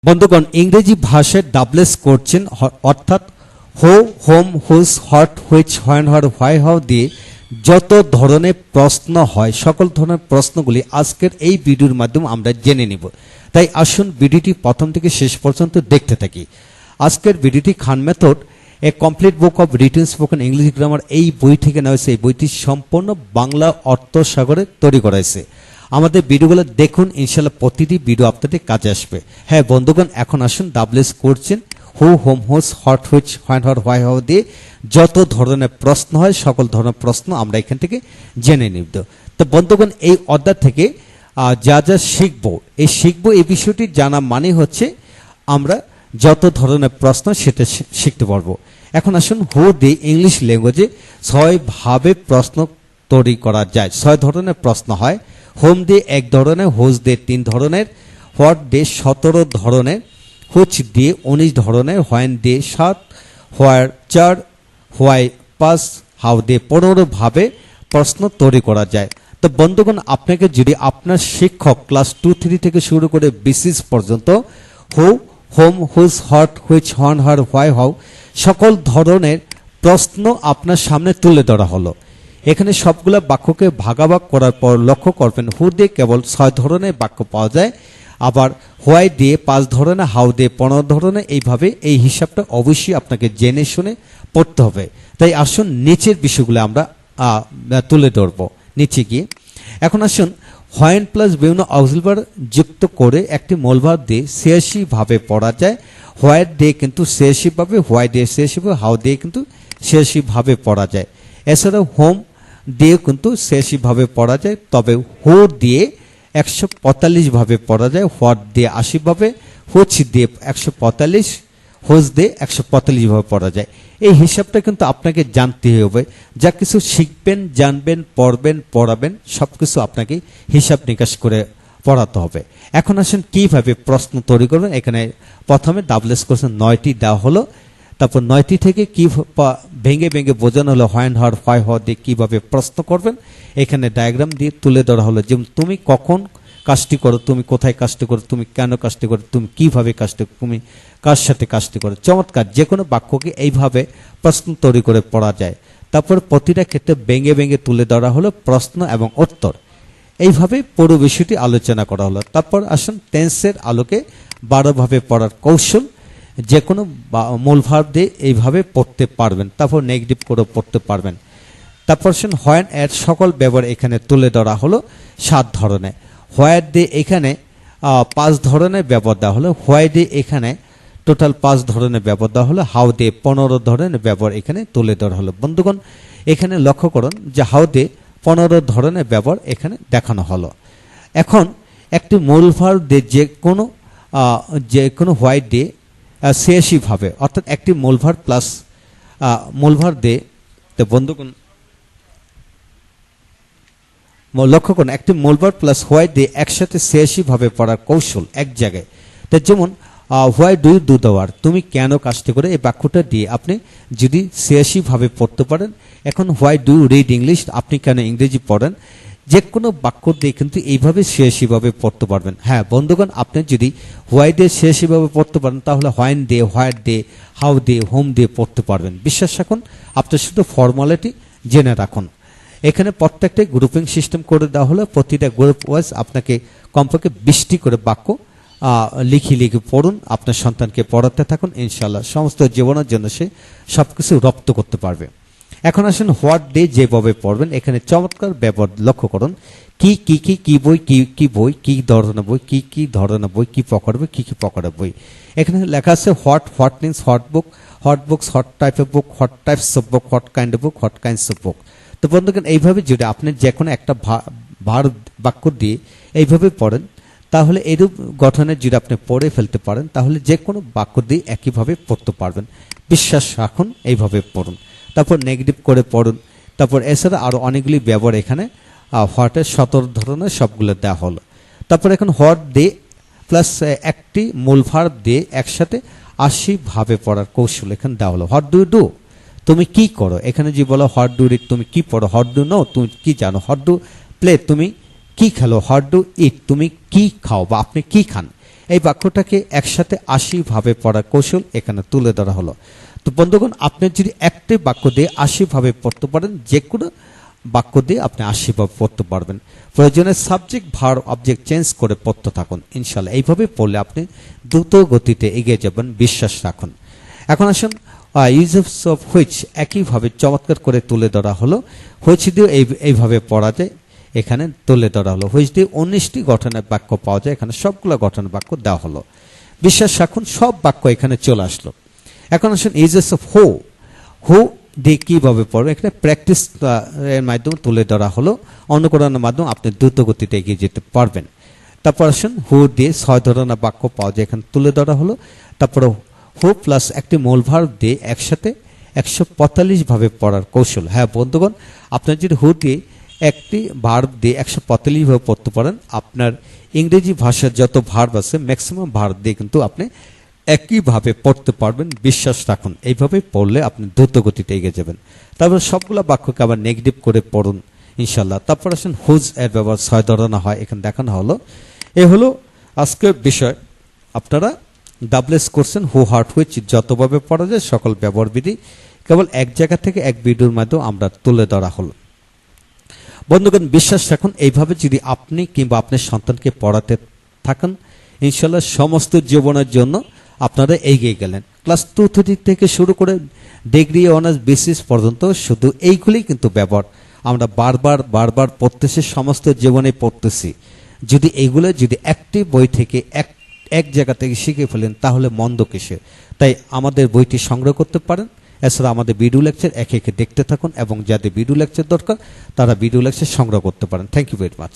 বন্ধুগণ, ইংরেজি ভাষায় ডাবলেস করছেন, অর্থাৎ who, whom, whose, what, which, when, where, why, how দিয়ে যত ধরনের প্রশ্ন হয় সকল ধরনের প্রশ্নগুলি আজকের এই ভিডিওর মাধ্যমে আমরা জেনে নিব। তাই আসুন ভিডিওটি প্রথম থেকে শেষ পর্যন্ত দেখতে থাকি। আজকের ভিডিওটি Khan method a complete book of written spoken English grammar এই বই থেকে নেওয়া হয়েছে। এই বইটি সম্পূর্ণ বাংলা অর্থ সাগরে তৈরি করা হয়েছে। আমাদের ভিডিওগুলো দেখুন, ইনশাল্লাহ প্রতিটি ভিডিও আপনাদের কাজে আসবে। হ্যাঁ বন্ধুগণ, এখন আসুন ডাবলেস করছেন who, whom, whose, what, which, when, where, why, how দিয়ে যত ধরনের প্রশ্ন হয় সকল ধরনের প্রশ্ন আমরা এখান থেকে জেনে নিব। তো বন্ধুগণ, এই অধ্যায় থেকে যা যা শিখবো এই বিষয়টি জানা মানে হচ্ছে আমরা যত ধরনের প্রশ্ন সেটা শিখতে পারবো। এখন আসুন হু দিয়ে ইংলিশ ল্যাঙ্গুয়েজে 6 ভাবে প্রশ্ন তৈরি করা যায়। 6 ধরনের প্রশ্ন হয়। হোম দিয়ে 1 ধরনের, হুজ দিয়ে 3 ধরনের, হোয়াট দিয়ে 17 ধরনের, হুইচ দিয়ে 19 ধরনের, হোয়েন দিয়ে 7, হোয়ার 4, হোয়াই 5, হাউ দিয়ে 15 ভাবে প্রশ্ন তৈরি করা যায়। তো বন্ধুগণ, আপনাকে যদি আপনার শিক্ষক ক্লাস 2-3 থেকে শুরু করে বিসিএস পর্যন্ত who, whom, whose, what, which, when, where, why, how সকল ধরনের প্রশ্ন আপনার সামনে তুলে ধরা হলো। এখানে সবগুলো বাক্যকে ভাগাভাগ করার পর লক্ষ্য করবেন হু দিয়ে কেবল 6 ধরনের বাক্য পাওয়া যায়, আবার হোয়াই দিয়ে 5 ধরনের, হাউ দিয়ে 15 ধরনের। এইভাবে এই হিসাবটা অবশ্যই আপনাকে জেনে শুনে পড়তে হবে। তাই আসুন নিচের বিষয়গুলো আমরা তুলে ধরব নিচে গিয়ে। এখন আসুন হোয়েন প্লাস বিভিন্ন অক্সিলারি যুক্ত করে একটি মূল ভাব দিয়ে 86 ভাবে পড়া যায়। হোয়াইট দিয়ে কিন্তু 86 ভাবে, হোয়াই দিয়ে 86 ভাবে, হাউ দিয়ে কিন্তু 86 ভাবে পড়া যায়। এছাড়াও হোম দিয়ে কিন্তু 86 ভাবে পড়া যায়, তবে হু দিয়ে 145 ভাবে পড়া যায়, হোয়াট দিয়ে 80 ভাবে, হুইচ দিয়ে 145, হুজ দিয়ে 145 ভাবে পড়া যায়। এই হিসাবটা কিন্তু আপনাকে জানতে হবে। যা কিছু শিখবেন, জানবেন, পড়বেন, পড়াবেন সবকিছু আপনাকে হিসাব নিকাশ করে পড়াতে হবে। এখন আসেন কিভাবে প্রশ্ন তৈরি করবেন। এখানে প্রথমে ডাবলেস কোশ্চেন 9টি দেওয়া হলো, তারপর 9টি থেকে কি ভেঙে ভেঙে বোঝানো হলো হোয়েন, হর, হোয়াই, হাউ দিয়ে কিভাবে প্রশ্ন করবেন। এখানে ডায়াগ্রাম দিয়ে তুলে ধরা হলো, যেমন তুমি কখন কাজটি করো, তুমি কোথায় কাজটি করো, তুমি কেন কাজটি করো, তুমি কিভাবে কাজটি, তুমি কার সাথে কাজটি করো। চমৎকার, যে কোনো বাক্যকে এইভাবে প্রশ্ন তৈরি করে পড়া যায়। তারপর প্রতিটা ক্ষেত্রে ভেঙে ভেঙে তুলে ধরা হলো প্রশ্ন এবং উত্তর। এইভাবে পুরো বিষয়টি আলোচনা করা হলো। তারপর আসুন টেন্সের আলোকে 12 ভাবে পড়ার কৌশল। যে কোনো মূল ভার্ব দিয়ে এইভাবে পড়তে পারবেন, তারপর নেগেটিভ করে পড়তে পারবেন। তারপর হোয়েন এর সকল ব্যবহার এখানে তুলে ধরা হলো 7 ধরনের। হোয়ার দিয়ে এখানে 5 ধরনের ব্যবহার দেওয়া হলো, হোয়াই দিয়ে এখানে টোটাল 5 ধরনের ব্যবহার দেওয়া হলো, হাউ দিয়ে 15 ধরনের ব্যবহার এখানে তুলে ধরা হলো। বন্ধুগণ, এখানে লক্ষ্য করুন যে হাউ দিয়ে 15 ধরনের ব্যবহার এখানে দেখানো হলো। এখন একটি মূল ভার্ব দিয়ে যে কোনো হোয়াইট দিয়ে 86 ভাবে, অর্থাৎ একটি মূল ভার্ব প্লাস মূল ভার্ব দিয়ে, তো বন্ধুগণ লক্ষ্য করুন একটি মূল ভার্ব প্লাস হোয়াই দিয়ে একসাথে 86 ভাবে পড়ার কৌশল এক জায়গায়। তো যেমন why do you do the work, তুমি কেন কাজটি করে, এই বাক্যটা দিয়ে আপনি যদি 86 ভাবে পড়তে পারেন। এখন why do you read English, আপনি কেন ইংরেজি পড়েন। যে কোনো বাক্য দিয়ে কিন্তু এইভাবে 86 ভাবে পড়তে পারবেন। হ্যাঁ বন্ধুগণ, আপনি যদি হোয়াই দিয়ে 86 ভাবে পড়তে পারেন তাহলে হোয়েন দিয়ে, হোয়াট দিয়ে, হাউ দিয়ে, হোম দিয়ে পড়তে পারবেন। বিশ্বাস রাখুন, আপনি শুধু ফর্মালিটি জেনে রাখুন। এখানে প্রত্যেকটা গ্রুপিং সিস্টেম করে দেওয়া হলো। প্রতিটা গ্রুপ ওয়াইজ আপনাকে কমপক্ষে 20টি করে বাক্য লিখে পড়ুন। আপনার সন্তানকে পড়াতে থাকুন, ইনশাল্লাহ সমস্ত জীবনের জন্য সে সবকিছু রপ্ত করতে পারবে। এখন আসুন হোয়াট দিয়ে যেভাবে পড়বেন। এখানে চমৎকার ব্যবহার লক্ষ্য করুন। কি বই, কি বই, কি ধরনের বই, কি ধরনের বই, কি প্রকার বই, কি প্রকারের বই। এখানে লেখা আছে what means what books, what type of book, what types of book, what kind of book, what kinds of book. তো বন্ধুগণ, এইভাবে যদি আপনি যে কোনো একটা বাক্য দিয়ে এইভাবে পড়েন তাহলে এরূপ গঠনের যদি আপনি পড়ে ফেলতে পারেন তাহলে যে কোনো বাক্য দিয়ে একইভাবে পড়তে পারবেন। বিশ্বাস রাখুন, এইভাবে পড়ুন। তারপর নেগেটিভ করে পড়ুন। তারপর এছাড়া আরও অনেকগুলি ব্যবহার এখানে হোয়াটের 17 ধরনের সবগুলো দেওয়া হলো। তারপর এখন হোয়াট দিয়ে প্লাস একটি মূল ভার্ব দিয়ে একসাথে 80 ভাবে পড়ার কৌশল এখানে দেওয়া হলো। হোয়াট ডু ইউ ডু, তুমি কি করো। এখানে যে বলো হোয়াট ডু রিড, তুমি কি পড়ো। হোয়াট ডু নো, তুমি কি জানো। হোয়াট ডু প্লে, তুমি কি খেলো। হোয়াট ডু ইট, তুমি কি খাও বা আপনি কি খান। এই বাক্যটাকে একসাথে 80 ভাবে পড়ার কৌশল এখানে তুলে ধরা হলো। তো বন্ধুগণ, আপনি যদি একটি বাক্য দিয়ে 80 ভাবে পড়তে পারেন, যে কোনো বাক্য দিয়ে আপনি 80 ভাবে পড়তে পারবেন। প্রয়োজনে সাবজেক্ট ভার্ব অবজেক্ট চেঞ্জ করে পড়তে থাকুন, ইনশাল্লাহ এইভাবে পড়লে আপনি দ্রুত গতিতে এগিয়ে যাবেন, বিশ্বাস রাখুন। এখন আসুন ইউজেস অফ হুইচ একইভাবে চমৎকার করে তুলে ধরা হলো। হুইচ দিয়ে এইভাবে পড়া যায়, এখানে তুলে ধরা হলো। হুইচ দিয়ে 19টি গঠনের বাক্য পাওয়া যায়, এখানে সবগুলো গঠনের বাক্য দেওয়া হলো। বিশ্বাস রাখুন সব বাক্য এখানে চলে আসলো। এখন আসুন ইউজেস অফ হু দিয়ে কীভাবে পড়বে, এখানে প্র্যাকটিস এর মাধ্যমে তুলে ধরা হলো। অনুকরণের মাধ্যমে আপনি দ্রুত গতিতে এগিয়ে যেতে পারবেন। তারপর আসুন হু দিয়ে 6 ধরনের বাক্য পাওয়া যায়, এখানে তুলে ধরা হলো। তারপরে হু প্লাস একটি মূল ভার্ব দিয়ে একসাথে 145 ভাবে পড়ার কৌশল। হ্যাঁ বন্ধুগণ, আপনার যদি হু দিয়ে একটি ভার্ব দিয়ে 145 ভাবে পড়তে পারেন, আপনার ইংরেজি ভাষার যত ভার্ব আছে ম্যাক্সিমাম ভার্ব দিয়ে কিন্তু আপনি একইভাবে পড়তে পারবেন, বিশ্বাস রাখুন। এইভাবে পড়লে আপনি দ্রুত গতিতে এগিয়ে যাবেন। তারপর সবগুলো বাক্যকে আবার নেগেটিভ করে পড়ুন, ইনশাল্লাহ। তারপর আসেন হুজ এর ব্যবহার 6 ধরনের হয়, এখানে দেখানো হলো। এ হলো আজকের বিষয়। আপনারা ডাবলএস করছেন হু হার্ট হুইচ যতভাবে পড়া যায় সকল ব্যবহার বিধি কেবল এক জায়গা থেকে এক ভিডিওর মাধ্যমে আমরা তুলে ধরা হলো। বন্ধুগণ, বিশ্বাস রাখুন এইভাবে যদি আপনি কিংবা আপনার সন্তানকে পড়াতে থাকেন, ইনশাল্লাহ সমস্ত জীবনের জন্য আপনারা এগিয়ে গেলেন। ক্লাস 2 থেকে শুরু করে ডিগ্রি অনার্স বিসিএস পর্যন্ত শুধু এইগুলি কিন্তু ব্যবহার আমরা বারবার পড়তেছি, সমস্ত জীবনে পড়তেছি। যদি এইগুলো যদি একটি বই থেকে এক জায়গা থেকে শিখে ফেলেন তাহলে মন্দ কিসে। তাই আমাদের বইটি সংগ্রহ করতে পারেন। এছাড়া আমাদের ভিডিও লেকচার একে একে দেখতে থাকুন এবং যাদের ভিডিও লেকচার দরকার তারা ভিডিও লেকচার সংগ্রহ করতে পারেন। Thank you very much.